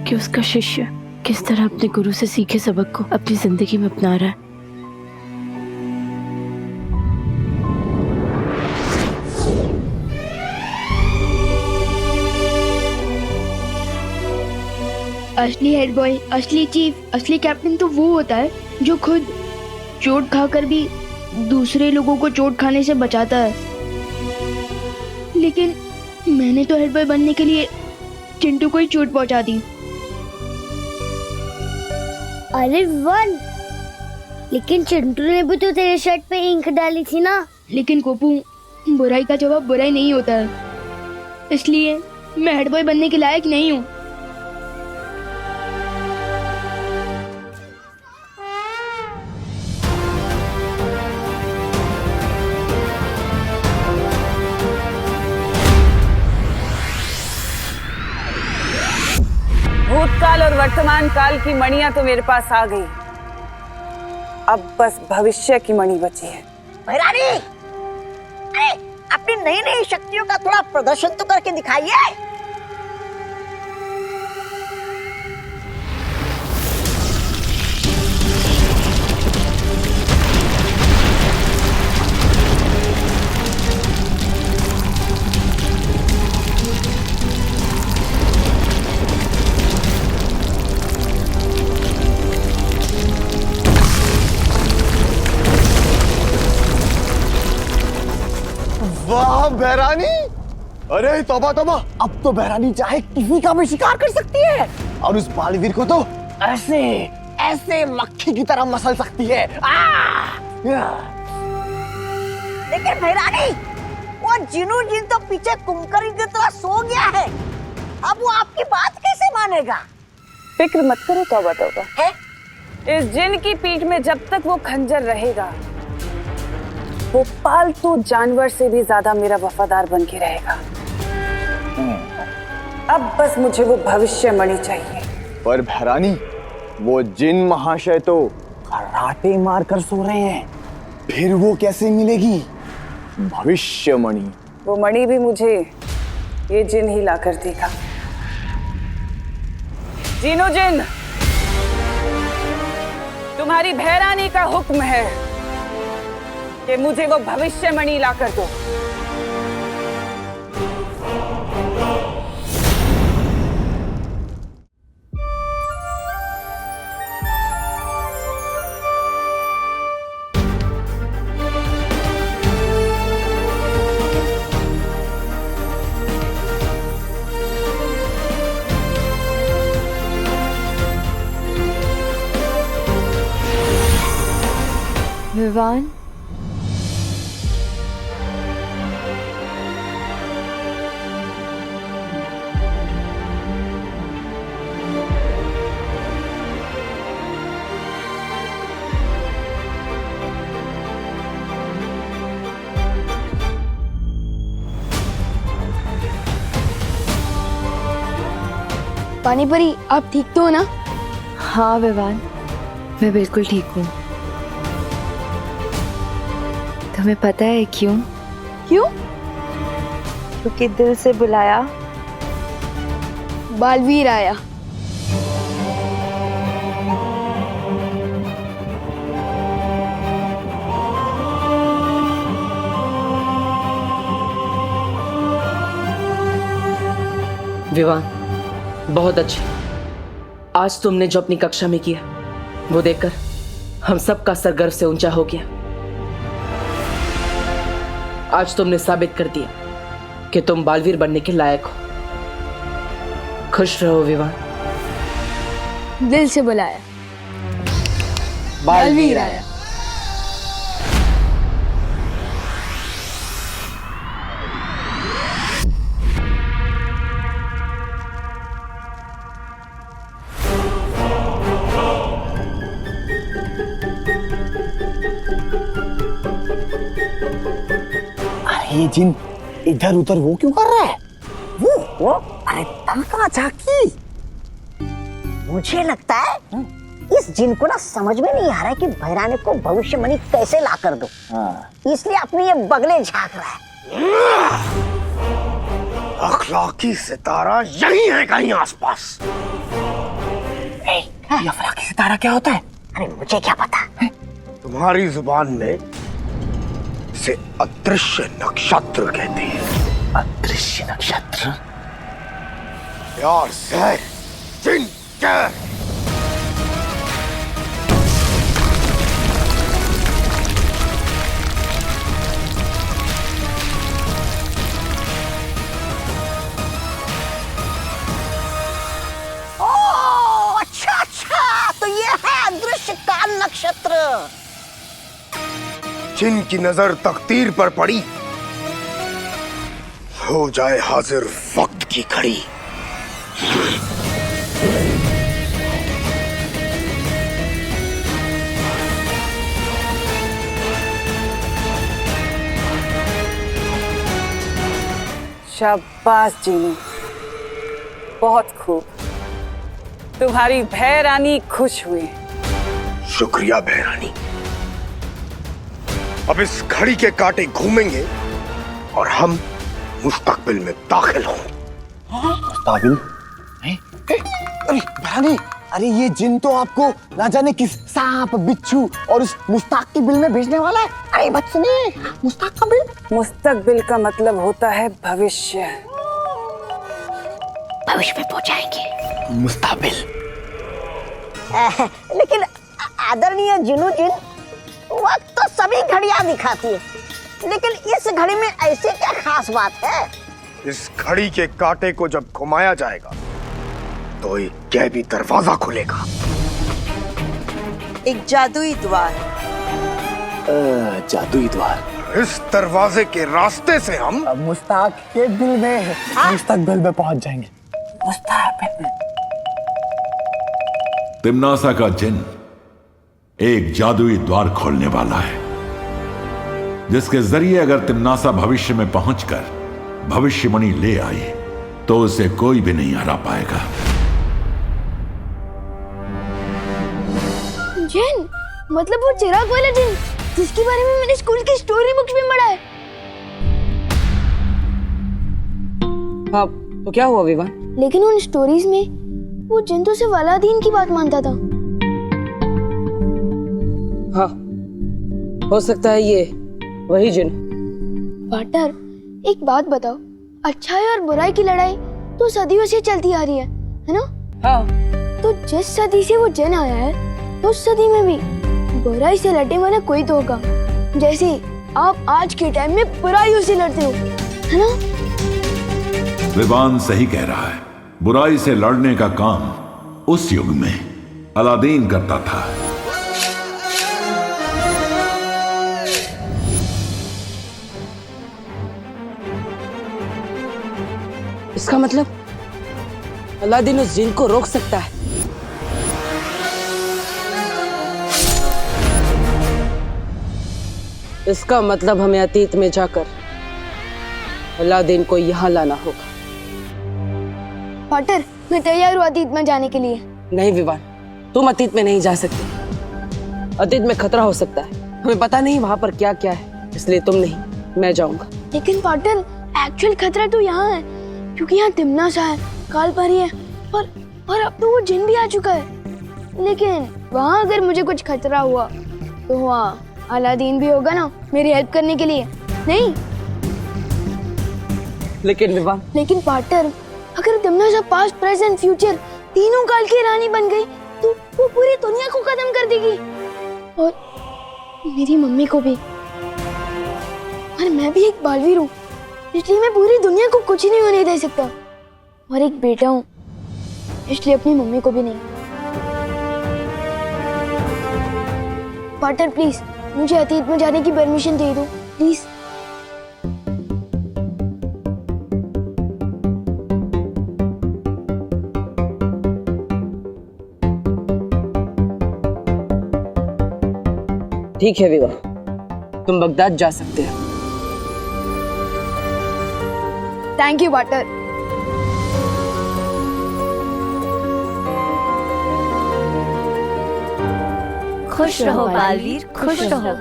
कि उसका शिष्य किस तरह अपने गुरु से सीखे सबक को अपनी जिंदगी में अपना रहा है। असली हेड बॉय, असली चीफ, असली कैप्टन तो वो होता है जो खुद चोट खाकर भी दूसरे लोगों को चोट खाने से बचाता है। लेकिन मैंने तो हेड बॉय बनने के लिए चिंटू को ही चोट पहुंचा दी। अरे वन, लेकिन चिंटू ने भी तो तेरे शर्ट पे इंक डाली थी ना। लेकिन कोपू, बुराई का जवाब बुराई नहीं होता है, इसलिए मैं हेड बॉय बनने के लायक नहीं हूँ। भूतकाल और वर्तमान काल की मणियां तो मेरे पास आ गई, अब बस भविष्य की मणि बची है। भैरानी, अरे अपनी नई नई शक्तियों का थोड़ा प्रदर्शन तो करके दिखाइए। वाह बहरानी, अरे तौबा तौबा, अब तो बहरानी चाहे किसी का भी शिकार कर सकती है और उस बालवीर को तो ऐसे ऐसे मक्खी की तरह मसल सकती है। लेकिन भैरानी, वो जिनू जिन तो पीछे कुमकरी की तरह सो गया है, अब वो आपकी बात कैसे मानेगा? फिक्र मत करो तौबा तौबा, इस जिन की पीठ में जब तक वो खंजर रहेगा, वो पालतू जानवर से भी ज्यादा मेरा वफादार बन के रहेगा। अब बस मुझे वो भविष्य मणि चाहिए। पर बहरानी, वो जिन महाशय तो कराटे मार कर सो रहे हैं, फिर वो कैसे मिलेगी भविष्य मणि? वो मणि भी मुझे ये जिन ही ला कर देगा। जिनो जिन, तुम्हारी भैरानी का हुक्म है कि मुझे वो भविष्य मणि ला कर दो। विवान, पानी परी, आप ठीक तो हो ना? हाँ विवान, मैं बिल्कुल ठीक हूँ। तुम्हें पता है क्यों? क्यों? क्योंकि दिल से बुलाया बालवीर आया। विवान, बहुत अच्छे। आज तुमने जो अपनी कक्षा में किया वो देखकर हम सब का सर गर्व से ऊंचा हो गया। आज तुमने साबित कर दिया कि तुम बालवीर बनने के लायक हो। खुश रहो विवान। दिल से बुलाया बालवीर आया। ये जिन इधर उधर वो क्यों कर रहा है? वो अरे ताका झाकी। मुझे लगता है इस जिन को ना समझ में नहीं आ रहा है कि भैरानी को भविष्यवाणी कैसे ला कर दो। इसलिए अपनी ये बगले झांक रहा है। अखलाकी सितारा यही है कहीं आसपास। ये अखलाकी सितारा क्या होता है? अरे मुझे क्या पता। तुम्हारी जुबान में इसे अदृश्य नक्षत्र कहते हैं। अदृश्य नक्षत्र? यार सर, जिन क्या? अच्छा, तो ये है अदृश्य काल नक्षत्र। जिनकी नजर तकदीर पर पड़ी, हो जाए हाजिर वक्त की घड़ी। शाबाश जीनू, बहुत खूब। तुम्हारी भैरानी खुश हुई। शुक्रिया भैरानी। अब इस घड़ी के कांटे घूमेंगे और हम मुस्तकबिल में दाखिल होंगे। मुस्तकबिल? अरे भैरानी, अरे ये जिन तो आपको ना जाने किस सांप, बिच्छू और उस मुस्तकबिल में भेजने वाला है। अरे बच्चे, मुस्तकबिल? मुस्तकबिल का मतलब होता है भविष्य। भविष्य में पहुंचाएंगे। मुस्तकबिल। लेकिन आदरणीय जिनू जिन, वक्त तो सभी घड़ियां दिखाती है, लेकिन इस घड़ी में ऐसी क्या खास बात है? इस घड़ी के कांटे को जब घुमाया जाएगा तो एक गैबी दरवाजा खुलेगा। एक जादुई द्वार। जादुई द्वार। इस दरवाजे के रास्ते से हम मुस्तकबिल में पहुंच जाएंगे। तिम्नासा का जिन एक जादुई द्वार खोलने वाला है, जिसके जरिए अगर तिम्नासा भविष्य में पहुंचकर भविष्यवाणी ले आए तो उसे कोई भी नहीं हरा पाएगा। जिन, मतलब वो चिराग वाला जिन जिसके बारे में मैंने स्कूल की स्टोरी बुक्स में पढ़ा है। हाँ, तो क्या हुआ विवान? लेकिन उन स्टोरीज में वो जिन तो सिर्फ अलादीन की बात मानता था। हाँ, हो सकता है ये वही जिन। पार्टनर, एक बात बताओ, अच्छाई और बुराई की लड़ाई तो सदियों से चलती आ रही है ना? हाँ। तो जिस सदी से वो जिन आया है, उस सदी में भी बुराई से लड़ने वाला कोई तो होगा, जैसे आप आज के टाइम में बुराइयों से लड़ते हो, है ना? विवान सही कह रहा है। बुराई से लड़ने का काम उस युग में अलादीन करता था। इसका मतलब अलादीन उस जिन को रोक सकता है। इसका मतलब हमें अतीत में जाकर अलादीन को यहां लाना होगा। पार्टनर, मैं तैयार हूँ अतीत में जाने के लिए। नहीं विवान, तुम अतीत में नहीं जा सकते। अतीत में खतरा हो सकता है, हमें पता नहीं वहां पर क्या क्या है, इसलिए तुम नहीं, मैं जाऊंगा। लेकिन पार्टनर, एक्चुअल खतरा तो यहाँ है, क्योंकि यहाँ तिमनासा है, कालपरी है और अब तो वो जिन भी आ चुका है। लेकिन वहाँ अगर मुझे कुछ खतरा हुआ तो वहाँ अलादीन भी होगा ना मेरी हेल्प करने के लिए, नहीं? लेकिन विवान, लेकिन पार्टनर, अगर तिमनासा पास्ट प्रेजेंट फ्यूचर तीनों काल की रानी बन गई तो वो पूरी दुनिया को खत्म कर देगी और मेरी मम्मी को भी। और मैं भी एक बालवीर हूँ, इसलिए मैं पूरी दुनिया को कुछ नहीं होने दे सकता। और एक बेटा हूँ, इसलिए अपनी मम्मी को भी नहीं। पार्टनर प्लीज मुझे अतीत में जाने की परमिशन दे दो प्लीज। ठीक है विवाह, तुम बगदाद जा सकते हो। Thank you partner. खुश रहो बालवीर, खुश रहो।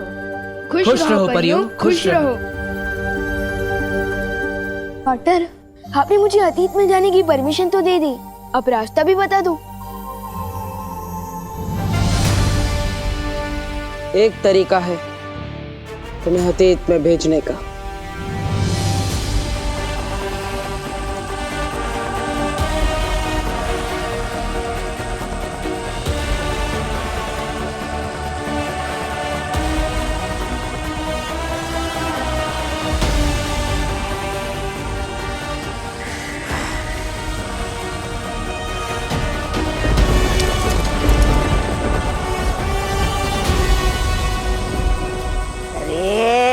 खुश रहो परियों, खुश रहो। पार्टनर, आपने मुझे अतीत में जाने की परमिशन तो दे दी, अब रास्ता भी बता दो। एक तरीका है तुम्हें अतीत में भेजने का।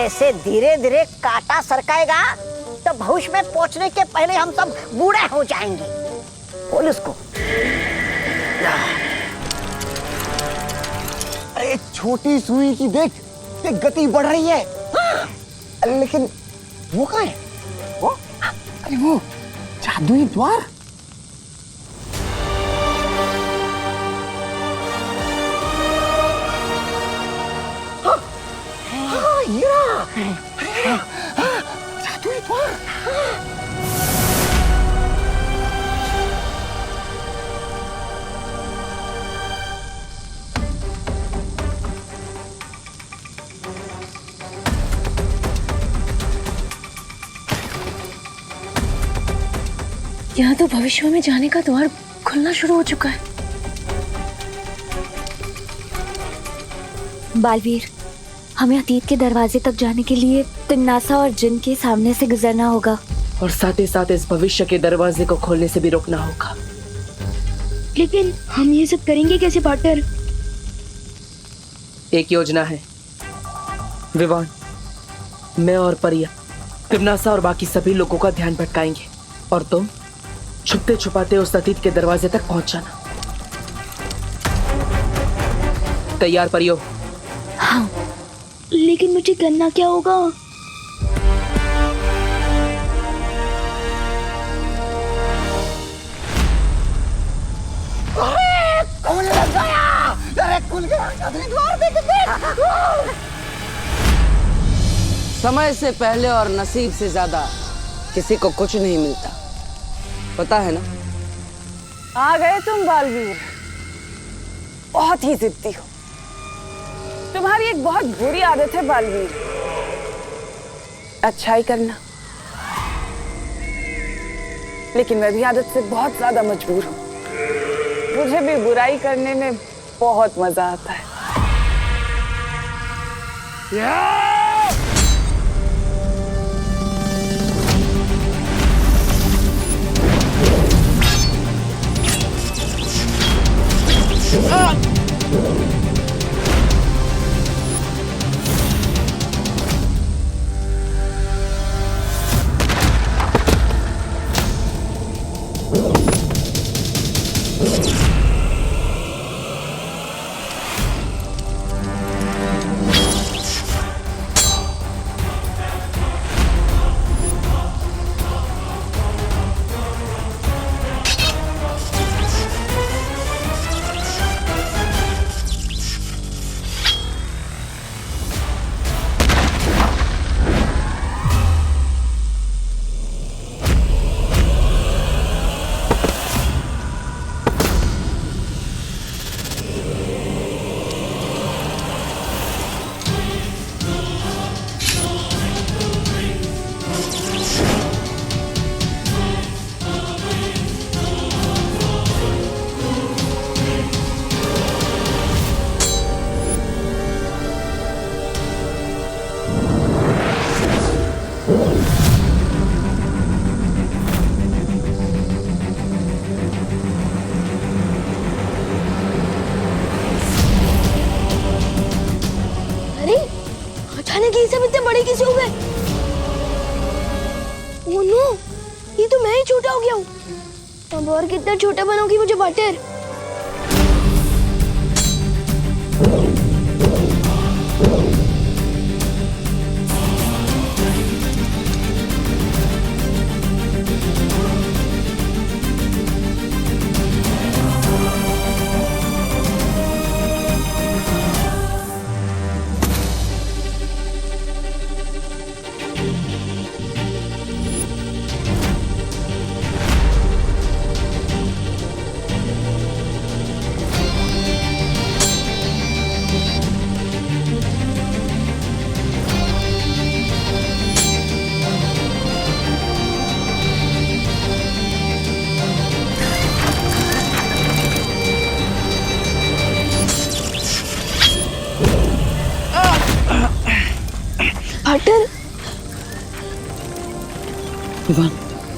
ऐसे धीरे धीरे कांटा सरकाएगा तो भविष्य में पहुंचने के पहले हम सब बूढ़े हो जाएंगे। बोल उसको। अरे छोटी सुई की देख, गति बढ़ रही है। लेकिन वो कहाँ है? वो? अरे वो जादुई द्वार। जादुई द्वार। यहाँ तो भविष्य में जाने का द्वार खुलना शुरू हो चुका है। बालवीर, हमें अतीत के दरवाजे तक जाने के लिए तिमनासा और जिन के सामने से गुजरना होगा, और साथ ही साथ इस भविष्य के दरवाजे को खोलने से भी रोकना होगा। लेकिन हम ये सब करेंगे कैसे पार्टनर? एक योजना है विवान। मैं और परिया तिमनासा और बाकी सभी लोगों का ध्यान भटकाएंगे और तुम छुपते छुपाते उस अतीत के दरवाजे तक पहुंच जाना। तैयार परियो? हाँ, लेकिन मुझे करना क्या होगा? खुल गया! अरे खुल गया! जादुई द्वार देख। समय से पहले और नसीब से ज्यादा किसी को कुछ नहीं मिलता, पता है ना? आ गए तुम बालवीर। बहुत ही जिद्दी हो। तुम्हारी एक बहुत बुरी आदत है बालवीर, अच्छाई करना। लेकिन मैं भी आदत से बहुत ज्यादा मजबूर हूँ। मुझे भी बुराई करने में बहुत मजा आता है। बड़े कैसे हो गए? ओह नो, ये तो मैं ही छोटा हो गया हूँ। अब और कितना छोटा बनाओगी मुझे बटर? बटर, विवान,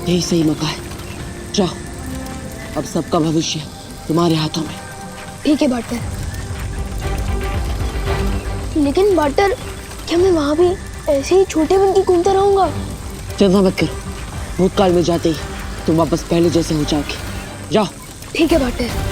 यही सही मौका है। जाओ, अब सबका भविष्य तुम्हारे हाथों में। ठीक है बटर। लेकिन बटर, क्या मैं वहाँ भी ऐसे ही छोटे बन के घूमता रहूंगा? चिंता मत करो, भूतकाल में जाते ही तुम वापस पहले जैसे हो जाओगे। जाओ। ठीक है बटर।